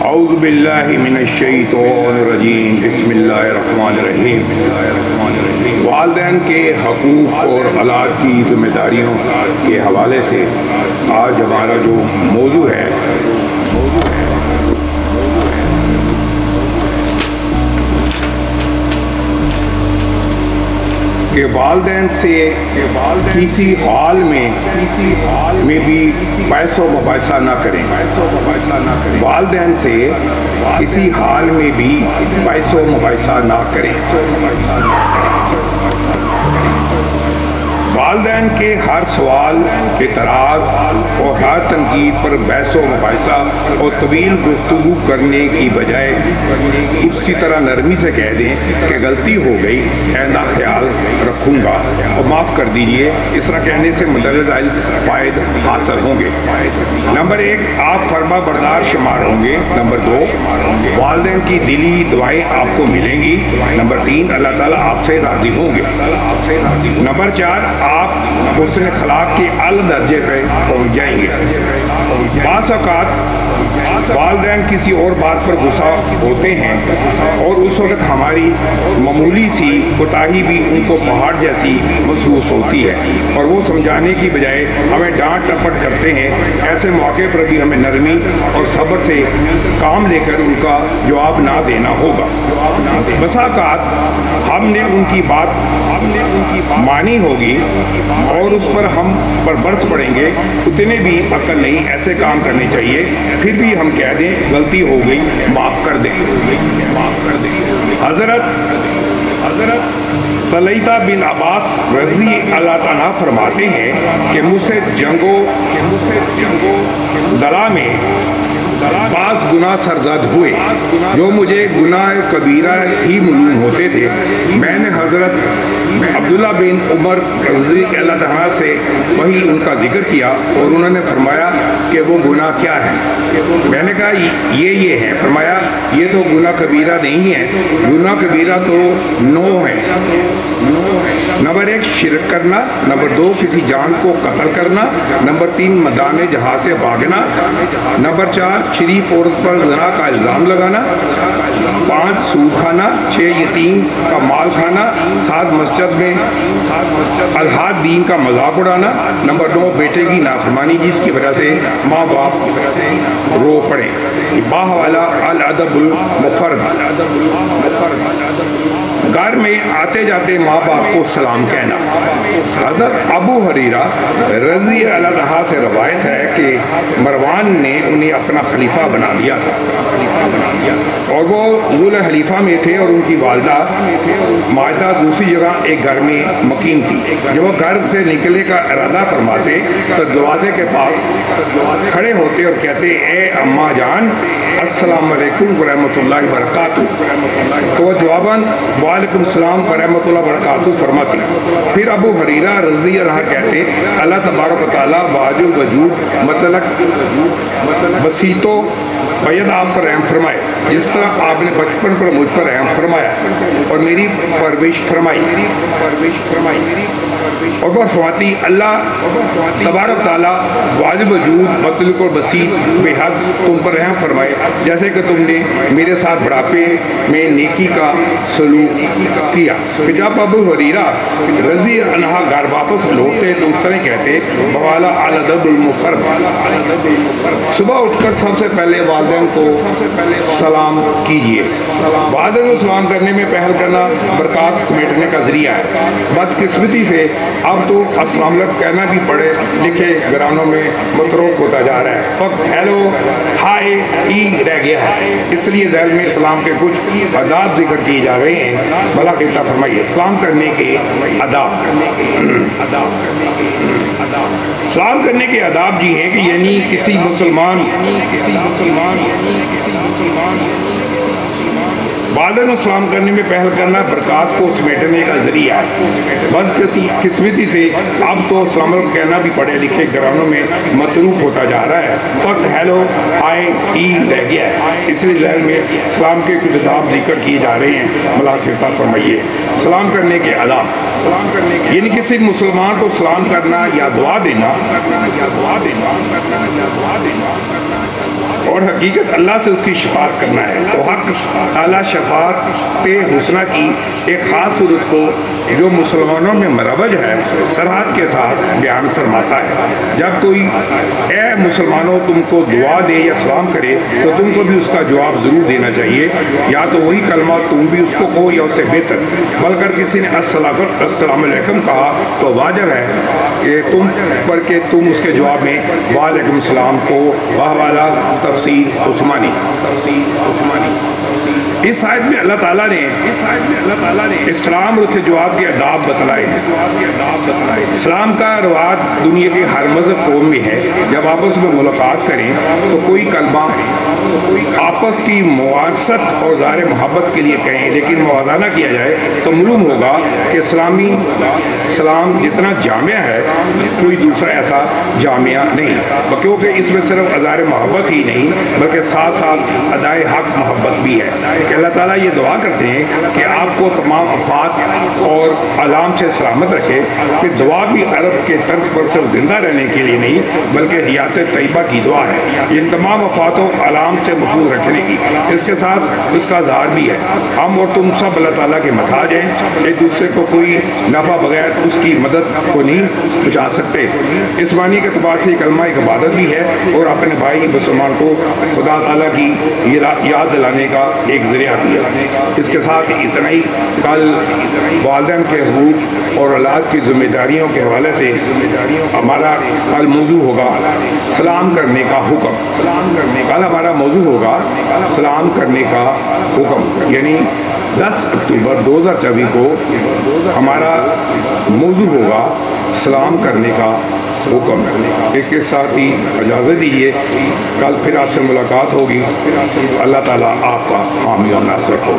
اعوذ باللہ من الشیطان الرجیم بسم اللہ الرحمن الرحیم۔ والدین کے حقوق اور اولاد کی ذمہ داریوں کے حوالے سے آج ہمارا جو موضوع ہے کہ والدین سے کسی حال میں بھی پیسوں مباحثہ نہ کریں۔ والدین سے کسی حال میں بھی پیسوں مباحثہ نہ کریں۔ والدین کے ہر سوال اعتراض اور ہر تنقید پر بحث و مباحثہ اور طویل گفتگو کرنے کی بجائے اسی طرح نرمی سے کہہ دیں کہ غلطی ہو گئی، آئندہ خیال رکھوں گا اور معاف کر دیجیے۔ اس طرح کہنے سے مندرجہ ذیل فائد حاصل ہوں گے۔ نمبر 1، آپ فرما بردار شمار ہوں گے۔ نمبر 2، والدین کی دلی دعائیں آپ کو ملیں گی۔ نمبر 3، اللہ تعالیٰ آپ سے راضی ہوں گے۔ نمبر 4، آپ حسن اخلاق کے اعلی درجے پہ پہنچ جائیں گے۔ بعض اوقات والدین کسی اور بات پر غصہ ہوتے ہیں اور اس وقت ہماری معمولی سی کوتاہی بھی ان کو پہاڑ جیسی محسوس ہوتی ہے اور وہ سمجھانے کی بجائے ہمیں ڈانٹ ٹپٹ کرتے ہیں۔ ایسے موقع پر بھی ہمیں نرمی اور صبر سے کام لے کر ان کا جواب نہ دینا ہوگا۔ بسا اوقات ہم نے ان کی بات مانی ہوگی اور اس پر ہم پر برس پڑیں گے، اتنے بھی عقل نہیں ایسے کام کرنے چاہیے۔ پھر بھی ہم کہہ دیں غلطی ہو گئی، معاف کر دیں۔ حضرت طلحہ بن عباس رضی اللہ عنہ فرماتے ہیں کہ مجھ سے جنگو دلا میں بعض گناہ سرزد ہوئے جو مجھے گناہ کبیرہ ہی معلوم ہوتے تھے۔ میں نے حضرت عبداللہ بن عمر رضی اللہ عنہ سے وہی ان کا ذکر کیا اور انہوں نے فرمایا کہ وہ گناہ کیا ہے؟ میں نے کہا یہ ہیں۔ فرمایا یہ تو گناہ کبیرہ نہیں ہے، گناہ کبیرہ تو 9 ہے۔ نمبر 1، شرک کرنا۔ نمبر 2، کسی جان کو قتل کرنا۔ نمبر 3، میدان جہاد سے بھاگنا۔ نمبر 4، شریف عورت پر زنا کا الزام لگانا۔ 5، سود کھانا۔ 6، یتیم کا مال کھانا۔ 7، مسجد میں الحاد دین کا مذاق اڑانا۔ نمبر 9، بیٹے کی نافرمانی جس کی وجہ سے ماں باپ رو پڑے۔ باحوالہ الادب المفرد، گھر میں آتے جاتے ماں باپ کو سلام کہنا۔ حضرت ابو ہریرہ رضی اللہ عنہ سے روایت ہے کہ مروان نے انہیں اپنا خلیفہ بنا دیا تھا اور وہ ذو الخلیفہ میں تھے اور ان کی والدہ ماجدہ دوسری جگہ ایک گھر میں مقیم تھی۔ جب وہ گھر سے نکلنے کا ارادہ فرماتے تو دروازے کے پاس کھڑے ہوتے اور کہتے اے اماں جان السلام علیکم ورحمۃ اللہ وبرکاتہ، تو وہ جواباً وعلیکم السلام ورحمۃ اللہ وبرکاتہ فرماتی۔ پھر ابو ہریرہ رضی اللہ عنہ کہتے اللہ تبارک و تعالیٰ واجب الوجود مطلق بسیط و باید آپ پر رحم فرمائے، جس طرح آپ نے بچپن پر مجھ پر رحم فرمایا اور میری پرورش فرمائی۔ اور وہ فرماتی اللہ تبارک تعالیٰ واجب وجود مطلق اور بسیط بے حد تم پر رحم فرمائے، جیسے کہ تم نے میرے ساتھ بڑھاپے میں نیکی کا سلوک کیا۔ پھر جب ابو ہریرہ رضی عنہ گھر واپس لوٹتے تو اس طرح کہتے بوالا الادب المفرد، صبح اٹھ کر سب سے پہلے والدین کو سلام کیجیے۔ والدین کو سلام کرنے میں پہل کرنا برکات سمیٹنے کا ذریعہ ہے۔ بدقسمتی سے اب تو السلام علیکم کہنا بھی پڑھے لکھے گھرانوں میں متروک ہوتا جا رہا ہے، فقط ہیلو ہائے ای رہ گیا ہے۔ اس لیے ذیل میں اسلام کے کچھ آداب ذکر کیے جا رہے ہیں۔ بھلا خطہ فرمائیے سلام کرنے کے آداب۔ سلام کرنے کے آداب یہ ہیں کہ یعنی کسی مسلمان والدین کو سلام کرنے میں پہل کرنا برکات کو سمیٹنے کا ذریعہ ہے۔ بس قسمتی سے اب تو السلام علیکم کہنا بھی پڑھے لکھے گھرانوں میں متروک ہوتا جا رہا ہے، فقط ہیلو ہائے ای رہ گیا ہے۔ اس لیے ذہن میں اسلام کے کچھ آداب ذکر کیے جا رہے ہیں۔ ملاقہ فرمائیے سلام کرنے کے آداب، یعنی کسی مسلمان کو سلام کرنا یا دعا دینا اور حقیقت اللہ سے اس کی شفاعت کرنا ہے۔ تو حق تعالیٰ شفاعت حسنہ کی ایک خاص صورت کو جو مسلمانوں میں مروج ہے سرحد کے ساتھ بیان فرماتا ہے۔ جب کوئی اے مسلمانوں تم کو دعا دے یا سلام کرے تو تم کو بھی اس کا جواب ضرور دینا چاہیے، یا تو وہی کلمہ تم بھی اس کو کہو یا اس سے بہتر۔ بلکہ کسی نے السلام علیکم کہا تو واجب ہے کہ تم اس کے جواب میں وعلیکم السلام کو والا تفسیر عثمانی۔ اس آیت میں اللہ تعالیٰ نے اسلام کے جواب کے آداب بتلائے ہیں۔ اسلام کا رواج دنیا کے ہر مذہب قوم میں ہے، جب آپس میں ملاقات کریں تو کوئی کلمہ آپس کی موارثت اور ظاہر محبت کے لیے کہیں، لیکن موازنہ کیا جائے تو معلوم ہوگا کہ اسلام جتنا جامع ہے کوئی دوسرا ایسا جامعہ نہیں، کیونکہ اس میں صرف اظہار محبت ہی نہیں بلکہ ساتھ ساتھ ادائے حق محبت بھی ہے۔ کہ اللہ تعالیٰ یہ دعا کرتے ہیں کہ آپ کو تمام افات اور علام سے سلامت رکھے۔ کہ دعا بھی عرب کے طرز پر صرف زندہ رہنے کے لیے نہیں بلکہ حیات طیبہ کی دعا ہے، ان تمام افات و علام سے محفوظ رکھنے کی، اس کے ساتھ اس کا اظہار بھی ہے۔ ہم اور تم سب اللہ تعالیٰ کے محتاج ہیں، ایک دوسرے کو کوئی نفع بغیر اس کی مدد کو نہیں پہنچا سکتے۔ اس معنی کے اعتبار سے کلمہ ایک عبادت بھی ہے اور اپنے بھائی مسلمان کو خدا تعالیٰ کی یاد دلانے کا ایک ذریعہ بھی ہے۔ اس کے ساتھ اتنا ہی، کل والدین کے حقوق اور اولاد کی ذمہ داریوں کے حوالے سے ہمارا کل موضوع ہوگا سلام کرنے کا حکم۔ کل ہمارا موضوع ہوگا سلام کرنے کا حکم، یعنی 10 اکتوبر 2024 کو ہمارا موضوع ہوگا سلام کرنے کا حکم۔ اس کے ساتھ ہی اجازت دیجیے، کل پھر آپ سے ملاقات ہوگی۔ اللہ تعالیٰ آپ کا حامی و ناصر ہو۔